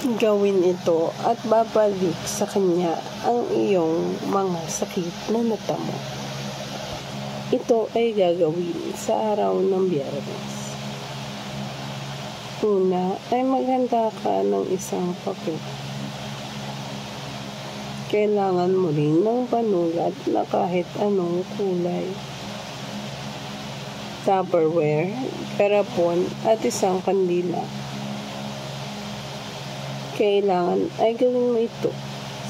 Gawin ito at babalik sa kanya ang iyong mga sakit na natamo. Ito ay gagawin sa araw ng Biyernes. Una ay maghanda ka ng isang papel. Kailangan mo rin ng panulat na kahit anong kulay. Tupperware, karapon at isang kandila. Kailangan ay gawin mo ito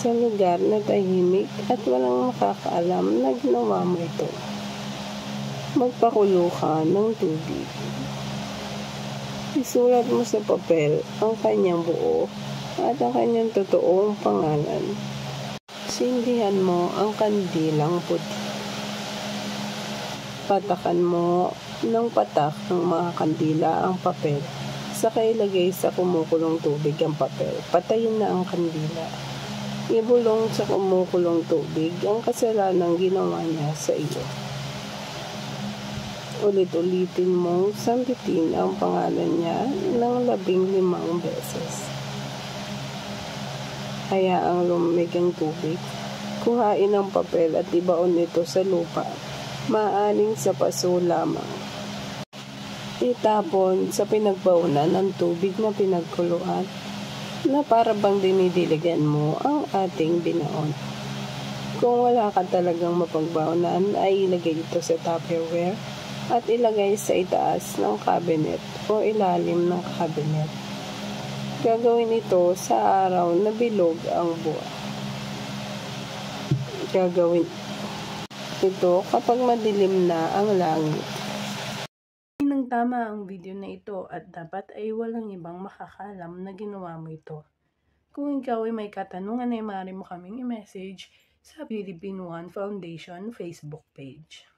sa lugar na tahimik at walang makakaalam na ginawa mo ito. Magpakulo ka ng tubig. Isulat mo sa papel ang kanyang buo at ang kanyang totoong pangalan. Sindihan mo ang kandilang puti. Patakan mo ng patak ng mga kandila ang papel. Saka ilagay sa kumukulong tubig ang papel. Patayin na ang kandila. Ibulong sa kumukulong tubig ang kasalanang ginawa niya sa iyo. Ulit-ulitin mong sambitin ang pangalan niya ng 15 beses. Hayaang lumamig ang tubig. Kuhain ang papel at ibaon ito sa lupa. Maaaring sa paso lamang. Itapon sa pinagbaunan ng tubig na pinagkuluan na para bang dinidiligan mo ang ating binaon. Kung wala ka talagang mapagbaunan ay ilagay ito sa Tupperware at ilagay sa itaas ng cabinet o ilalim ng cabinet. Gagawin ito sa araw na bilog ang buwan. Gagawin ito kapag madilim na ang langit. Nang tama ang video na ito at dapat ay walang ibang makakalam na ginawa mo ito. Kung ikaw ay may katanungan ay maaari mo kaming i-message sa Philippine One Foundation Facebook page.